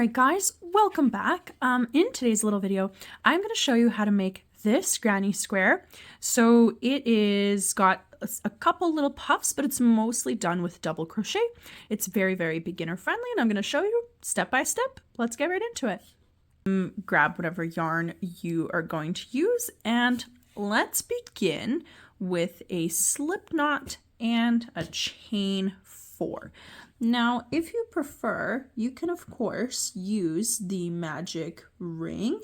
Alright guys, welcome back. In today's little video, I'm going to show you how to make this granny square. So it is got a couple little puffs, but it's mostly done with double crochet. It's very, very beginner friendly, and I'm going to show you step by step. Let's get right into it. Grab whatever yarn you are going to use, and let's begin with a slip knot and a chain 4. Now, if you prefer, you can of course use the magic ring.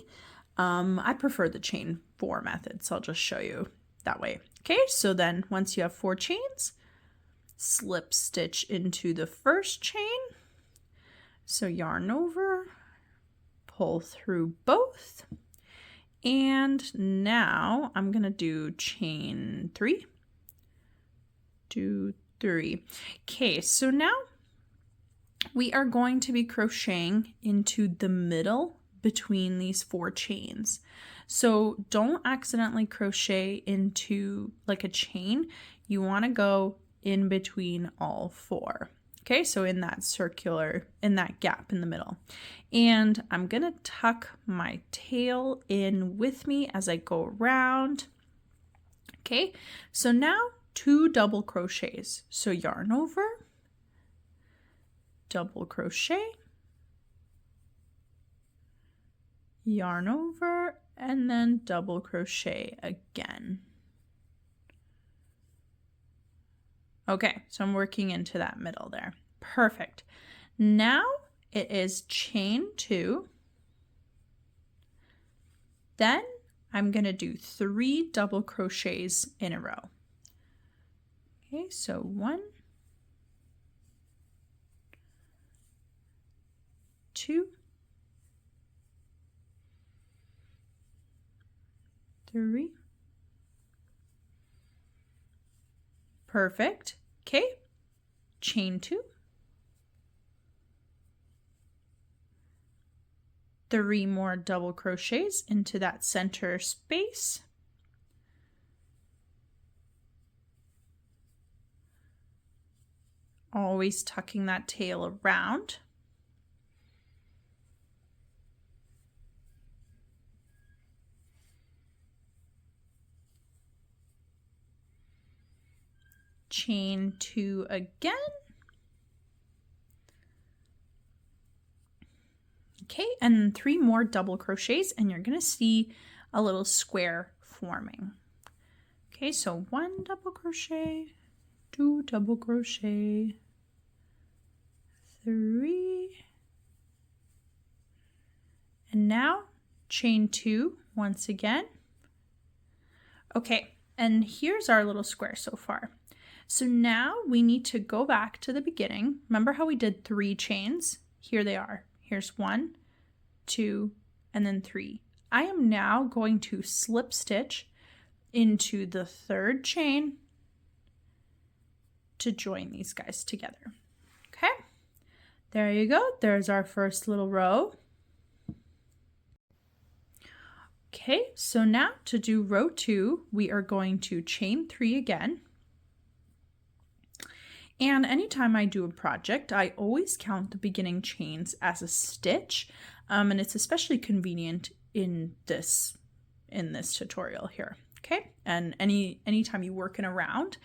I prefer the chain 4 method, so I'll just show you that way. Okay, so then once you have 4 chains, slip stitch into the first chain. So yarn over, pull through both, and now I'm gonna do chain 3, 2, 3. Okay, so now we are going to be crocheting into the middle between these 4 chains. So don't accidentally crochet into like a chain. You want to go in between all 4. Okay, so in that circular, in that gap in the middle. And I'm going to tuck my tail in with me as I go around. Okay, so now 2 double crochets. So yarn over, double crochet, yarn over, and then double crochet again. Okay, so I'm working into that middle there. Perfect. Now it is chain 2. Then I'm going to do 3 double crochets in a row. Okay, so 1, 2, 3. Perfect. Okay, chain 2, 3 more double crochets into that center space. Always tucking that tail around. Chain 2 again. Okay, and 3 more double crochets, and you're going to see a little square forming. Okay, so 1 double crochet, 2 double crochet, 3, and now chain 2 once again. Okay, and here's our little square so far. So now we need to go back to the beginning. Remember how we did 3 chains? Here they are. Here's 1, 2, and then 3. I am now going to slip stitch into the 3rd chain to join these guys together. Okay, there you go. There's our first little row. Okay, so now to do row 2, we are going to chain 3 again. And anytime I do a project, I always count the beginning chains as a stitch, and it's especially convenient in this tutorial here. Okay, and anytime you work in a round,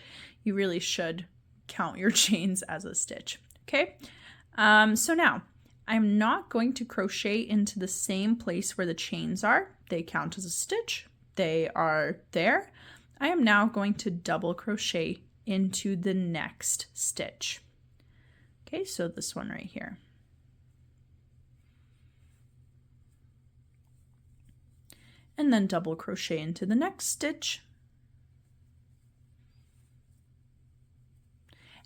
you really should count your chains as a stitch. Okay, so now I'm not going to crochet into the same place where the chains are. They count as a stitch. They are there. I am now going to double crochet into the next stitch. Okay, so this one right here. And then double crochet into the next stitch.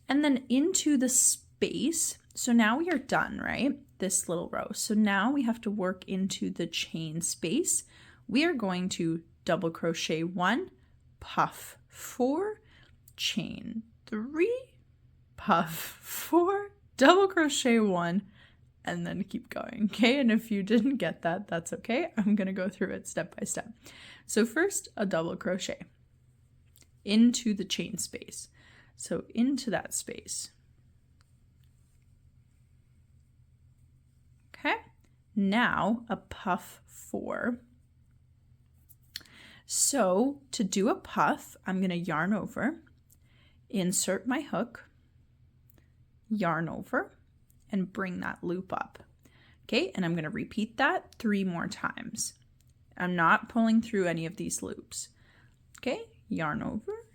And then into the space. So now we are done, right? This little row. So now we have to work into the chain space. We are going to double crochet 1, puff 4, chain 3, puff 4, double crochet 1, and then keep going. Okay, and if you didn't get that, that's okay. I'm gonna go through it step by step. So first, a double crochet into the chain space. So into that space. Okay, now a puff 4. So to do a puff, I'm going to yarn over, insert my hook, yarn over, and bring that loop up. Okay, and I'm going to repeat that 3 more times. I'm not pulling through any of these loops. Okay, yarn over,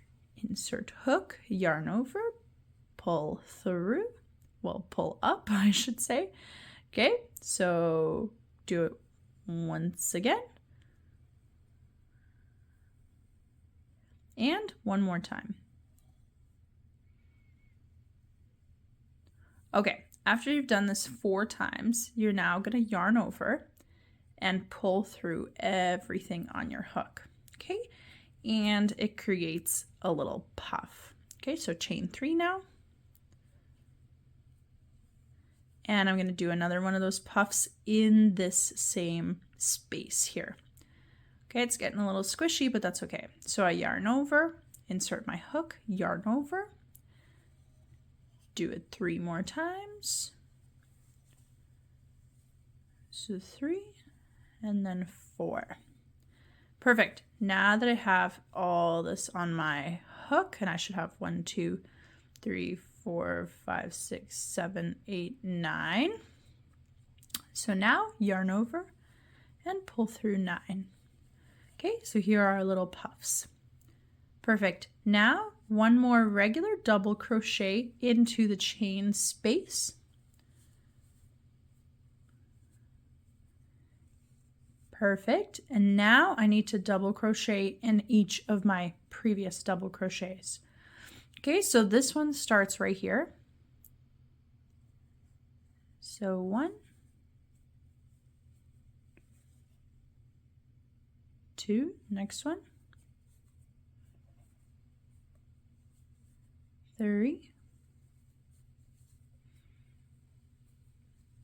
insert hook, yarn over, pull through, well, pull up, I should say. Okay, so do it once again. And one more time. Okay, after you've done this 4 times, you're now going to yarn over and pull through everything on your hook. Okay, and it creates a little puff. Okay, so chain 3 now. And I'm going to do another one of those puffs in this same space here. Okay, it's getting a little squishy, but that's okay. So I yarn over, insert my hook, yarn over, do it 3 more times. So 3 and then 4. Perfect. Now that I have all this on my hook, and I should have 1, 2, 3, 4, 5, 6, 7, 8, 9. So now yarn over and pull through 9. Okay, so here are our little puffs. Perfect. Now one more regular double crochet into the chain space. Perfect. And now I need to double crochet in each of my previous double crochets. Okay, so this one starts right here. So 1, 2, next one, 3.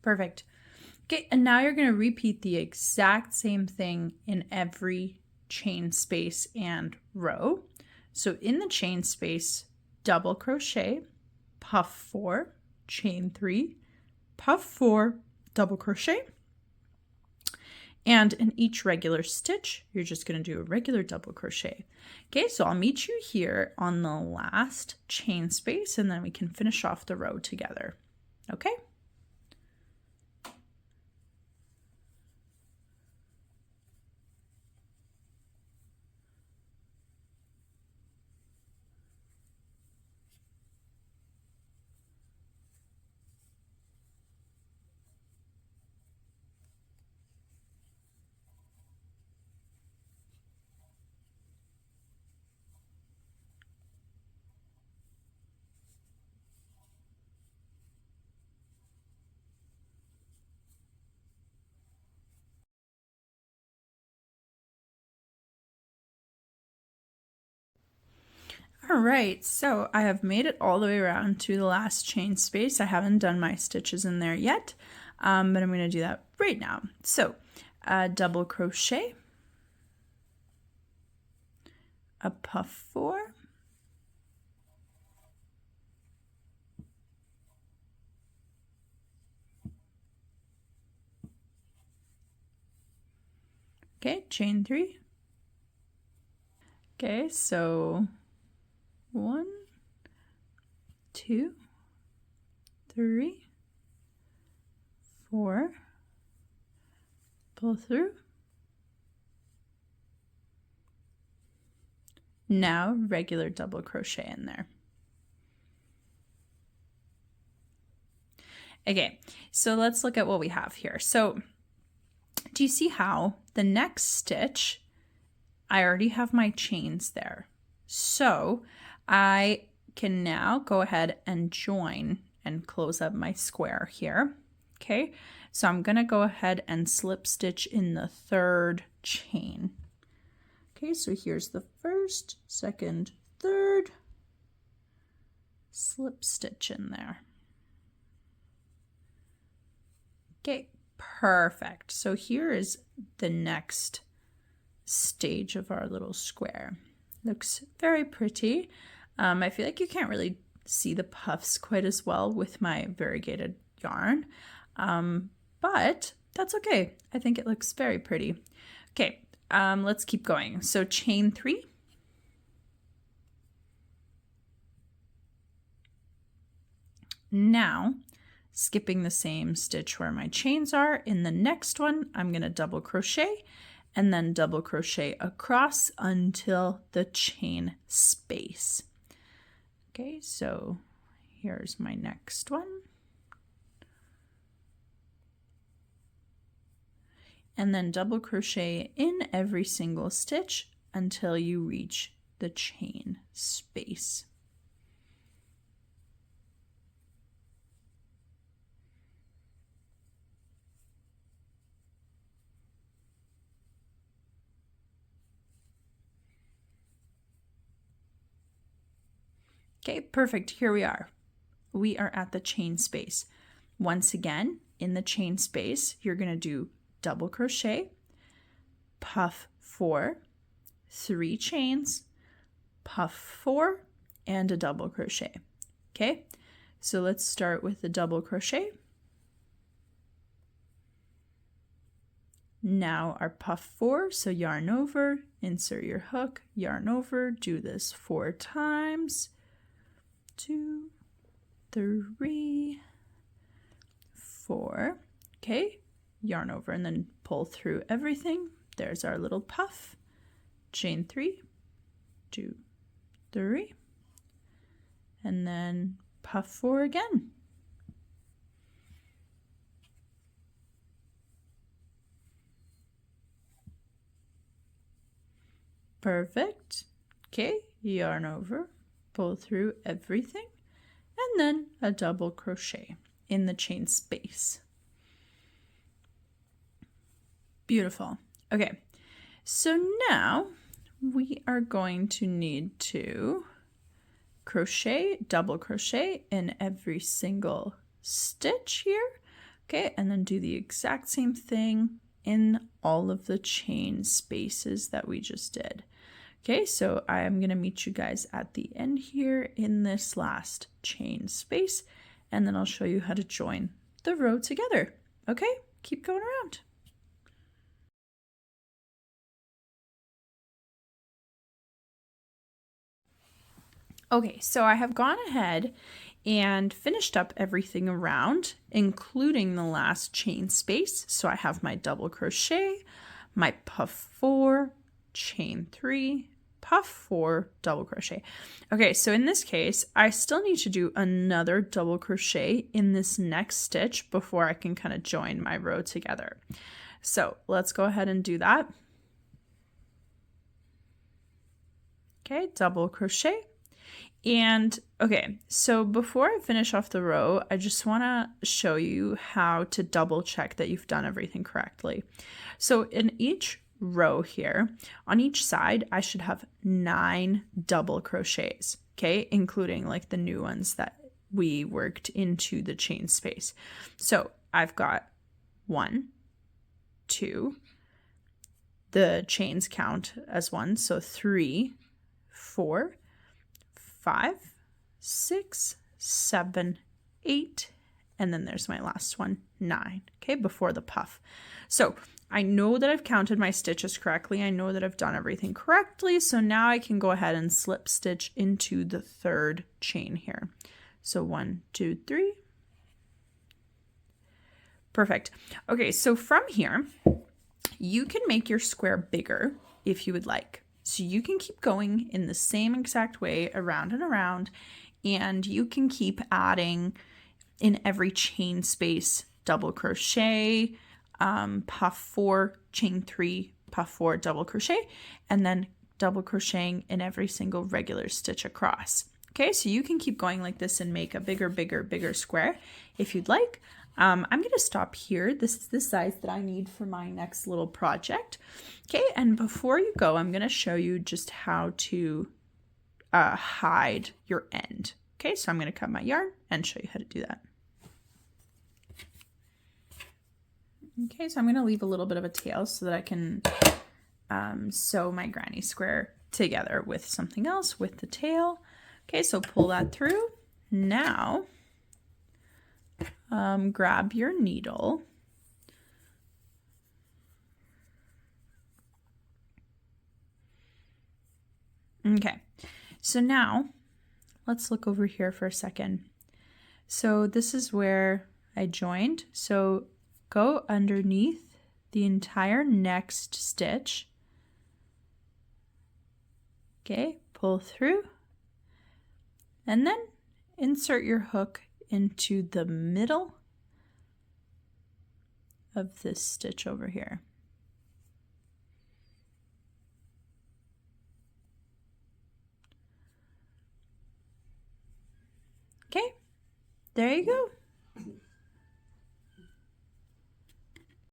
Perfect. Okay, and now you're going to repeat the exact same thing in every chain space and row. So in the chain space, double crochet, puff 4, chain 3, puff 4, double crochet. And in each regular stitch, you're just going to do a regular double crochet. Okay, so I'll meet you here on the last chain space, and then we can finish off the row together. Okay? All right, so I have made it all the way around to the last chain space. I haven't done my stitches in there yet, but I'm going to do that right now. So double crochet, a puff 4, okay, chain 3. Okay, so 1, 2, 3, 4, pull through. Now regular double crochet in there. Okay, so let's look at what we have here. So do you see how the next stitch, I already have my chains there. So I can now go ahead and join and close up my square here. Okay, so I'm going to go ahead and slip stitch in the 3rd chain. Okay, so here's the 1st, 2nd, 3rd, slip stitch in there. Okay, perfect. So here is the next stage of our little square. Looks very pretty. I feel like you can't really see the puffs quite as well with my variegated yarn, but that's okay. I think it looks very pretty. Okay, let's keep going. So chain 3. Now, skipping the same stitch where my chains are, in the next one, I'm going to double crochet and then double crochet across until the chain space. Okay, so here's my next one. And then double crochet in every single stitch until you reach the chain space. Okay, perfect. Here we are. We are at the chain space. Once again, in the chain space, you're going to do double crochet, puff 4, 3 chains, puff 4, and a double crochet. Okay, so let's start with the double crochet. Now our puff 4, so yarn over, insert your hook, yarn over, do this 4 times. 2, 3, 4. Okay, yarn over and then pull through everything. There's our little puff. Chain 3, 2, 3, and then puff 4 again. Perfect. Okay, yarn over, pull through everything, and then a double crochet in the chain space. Beautiful. Okay, so now we are going to need to crochet, double crochet in every single stitch here. Okay, and then do the exact same thing in all of the chain spaces that we just did. Okay, so I am going to meet you guys at the end here in this last chain space, and then I'll show you how to join the row together. Okay, keep going around. Okay, so I have gone ahead and finished up everything around, including the last chain space. So I have my double crochet, my puff 4, chain 3, puff 4, double crochet. Okay, so in this case, I still need to do another double crochet in this next stitch before I can kind of join my row together. So let's go ahead and do that. Okay, double crochet. And okay, so before I finish off the row, I just want to show you how to double check that you've done everything correctly. So in each row here, on each side, I should have 9 double crochets, okay, including like the new ones that we worked into the chain space. So I've got 1, 2, the chains count as 1, so 3, 4, 5, 6, 7, 8, and then there's my last one, 9, okay, before the puff. So I know that I've counted my stitches correctly. I know that I've done everything correctly. So now I can go ahead and slip stitch into the 3rd chain here. So 1, 2, 3. Perfect. Okay, so from here, you can make your square bigger if you would like. So you can keep going in the same exact way around and around, and you can keep adding in every chain space, double crochet, puff 4, chain 3, puff 4, double crochet, and then double crocheting in every single regular stitch across. Okay, so you can keep going like this and make a bigger square if you'd like. I'm going to stop here. This is the size that I need for my next little project. Okay, and before you go, I'm going to show you just how to hide your end. Okay, so I'm going to cut my yarn and show you how to do that. Okay, so I'm going to leave a little bit of a tail so that I can sew my granny square together with something else with the tail. Okay, so pull that through. Now, grab your needle Okay, so now let's look over here for a second. So this is where I joined. So go underneath the entire next stitch. Okay, pull through and then insert your hook into the middle of this stitch over here. Okay, there you go.